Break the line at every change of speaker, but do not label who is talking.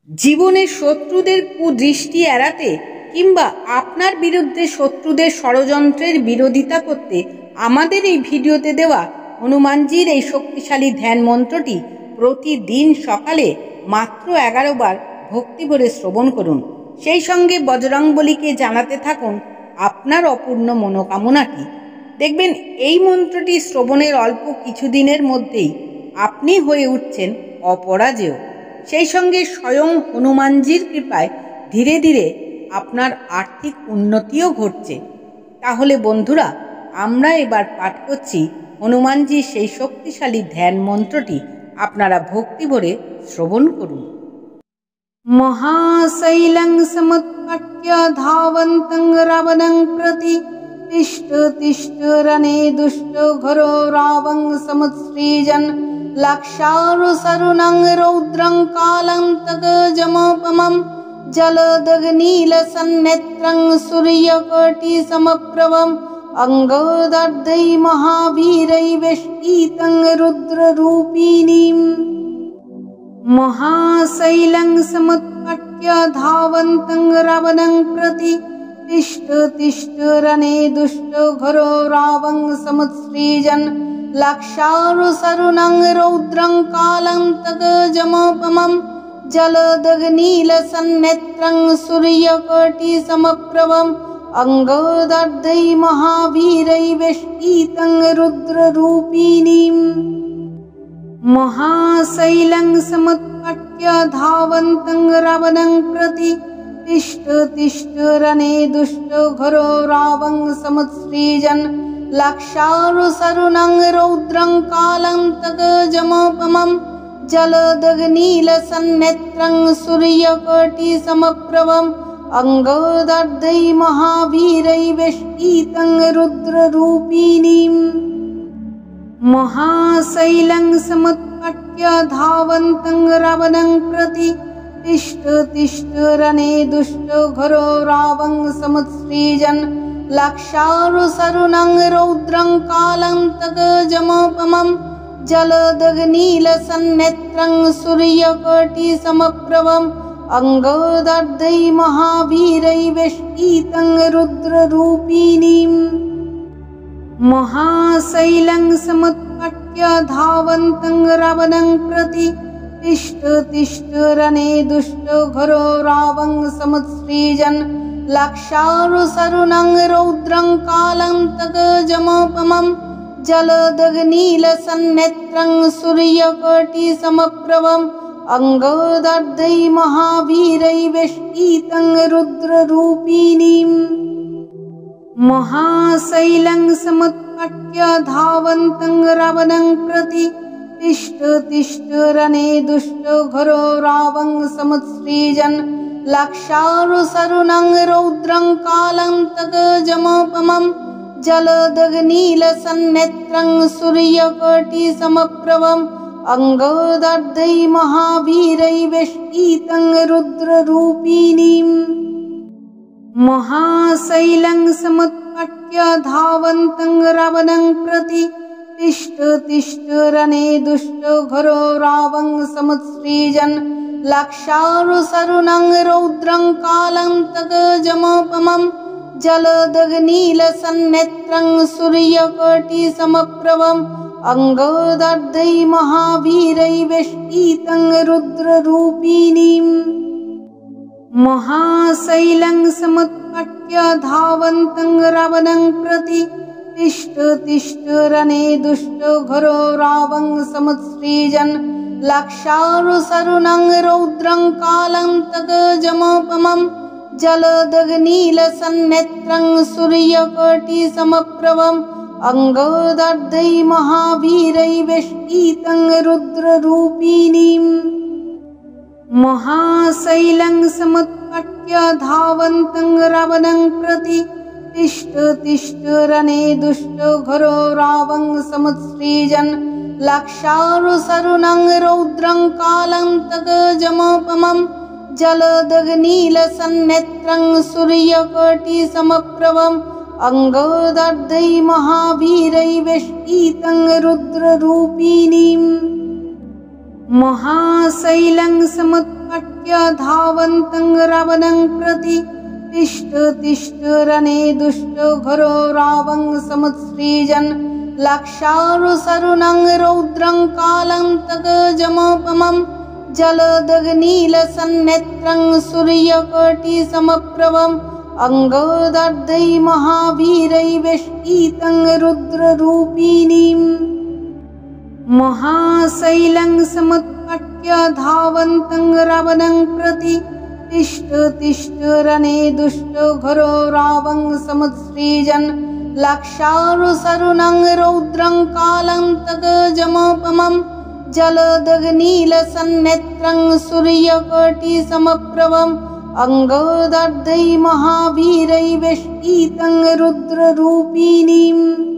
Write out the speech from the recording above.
জীবনে শত্রুদের কুদৃষ্টি এড়াতে কিংবা আপনার বিরুদ্ধে শত্রুদের ষড়যন্ত্রের বিরোধিতা করতে আমাদের এই ভিডিওতে দেওয়া হনুমানজির এই শক্তিশালী ধ্যান মন্ত্রটি প্রতিদিন সকালে মাত্র 11 বার ভক্তি ভরে শ্রবণ করুন। সেই সঙ্গে বজরংবলীকে জানাতে থাকুন আপনার অপূর্ণ মনোকামনাটি। দেখবেন এই মন্ত্রটি শ্রবণের অল্প কিছুদিনের মধ্যেই আপনি হয়ে উঠছেন অপরাজেয়। সেই সঙ্গে স্বয়ং হনুমানজির কৃপায় ধীরে ধীরে আপনার আর্থিক উন্নতিও ঘটছে। তাহলে বন্ধুরা, আমরা এবার পাঠ করছি হনুমানজির সেই শক্তিশালী ধ্যান মন্ত্রটি। আপনারা ভক্তি ভরে শ্রবণ করুন। মহাশৈলং সমুৎপট্য ধাবন্तं রাবণং প্রতি তিষ্ঠ তিষ্ঠ রণে দুষ্ট ঘোরো রাবং সমুৎসৃজন লাক্ষারুসরুণং রৌদ্রং কাलं তগজমোপমं জলদগ্নিলসন্নেত্রং সূর্যकोटिसमप्रभं অঙ্গদর্दै মহাবীরैवेष्टितं रुद्ररूपिणीम्। महाशैलं समुत्पट्य धावन्तं रावणं प्रति तिष्ठ तिष्ठ रणे दुष्ट घोरो रावं समुत्सृजन् लाक्षारुसरुणं रौद्रं कालं तगजमोपमं जलदग्निलसन्नेत्रं सूर्यकोटिसमप्रभं अङ्गोदर्दै महावीरैवेष्टितं रुद्ररूपिणीम्। महाशैलं समुत्पट्य धावन्तं रावणं प्रति तिष्ठ तिष्ठ रणे दुष्ट घोरो रावं समुत्सृजन् लाक्षारुसरुणं रौद्रं कालं तगजमोपमं जलदग्निलसन्नेत्रं सूर्यकोटिसमप्रभं अङ्गोदर्दै महावीरैवेष्टितं रुद्ररूपिणीम्। महाशैलं समुत्पट्य धावन्तं रावणं प्रति तिष्ठ तिष्ठ रणे दुष्ट घोरो रावं समुत्सृजन् लाक्षारुसरुणं रौद्रं कालं तगजमोपमं जलदग्निलसन्नेत्रं सूर्यकोटिसमप्रभं अङ्गोदर्दै महावीरैवेष्टितं रुद्ररूपिणीम्। महाशैलं समुत्पट्य धावन्तं रावणं प्रति तिष्ठ तिष्ठ रणे दुष्ट घोरो रावं समुत्सृजन् लाक्षारुसरुणं रौद्रं कालं तगजमोपमं जलदग्निलसन्नेत्रं सूर्यकोटिसमप्रभं अङ्गोदर्दै महावीरैवेष्टितं रुद्ररूपिणीम्। महाशैलं समुत्पट्य धावन्तं रावणं प्रति तिष्ठ तिष्ठ रणे दुष्ट घोरो रावं समुत्सृजन् लाक्षारुसरुणं रौद्रं कालं तगजमोपमं जलदग्निलसन्नेत्रं सूर्यकोटिसमप्रभं अङ्गोदर्दै महावीरैवेष्टितं रुद्ररूपिणीम्। महाशैलं समुत्पट्य धावन्तं रावणं प्रति तिष्ठ तिष्ठ रणे दुष्ट घोरो रावं समुत्सृजन् लाक्षारुसरुणं रौद्रं कालं तगजमोपमं जलदग्निलसन्नेत्रं सूर्यकोटिसमप्रभं अङ्गोदर्दै महावीरैवेष्टितं रुद्ररूपिणीम्। महाशैलं समुत्पट्य धावन्तं रावणं प्रति तिष्ठ तिष्ठ रणे दुष्ट घोरो रावं समुत्सृजन् लाक्षारुसरुणं रौद्रं कालं तगजमोपमं जलदग्निलसन्नेत्रं सूर्यकोटिसमप्रभं अङ्गोदर्दै महावीरैवेष्टितं रुद्ररूपिणीम्। महाशैलं समुत्पट्य धावन्तं रावणं प्रति तिष्ठ तिष्ठ रणे दुष्ट घोरो रावं समुत्सृजन् लाक्षारुसरुणं रौद्रं कालं तगजमोपमं जलदग्निलसन्नेत्रं सूर्यकोटिसमप्रभं अङ्गोदर्दै महावीरैवेष्टितं रुद्ररूपिणीम्। महाशैलं समुत्पट्य समुत्पट्य धावन्तं रावणं प्रति तिष्ठ तिष्ठ रणे दुष्ट घोरो रावं समुत्सृजन् लाक्षारुसरुणं रौद्रं कालान्तकजमोपमं जलदग्निलसन्नेत्रं सूर्यकोटिसमप्रभम् अंगोदर्दै महावीरै वेष्टितं रुद्ररूपिणीम् महाशैलं समुत्पट्य धावन्तं रावणं प्रति तिष्ठ तिष्ठ रणे दुष्ट घोरो रावं समुत्सृजन् लाक्षारुसरुणं रौद्रं कालान्तकजमोपमं जलदग्निलसन्नेत्रं सूर्यकोटिसमप्रभम् अंगोदर्दै महावीरै वेष्टितं रुद्ररूपिणीम्।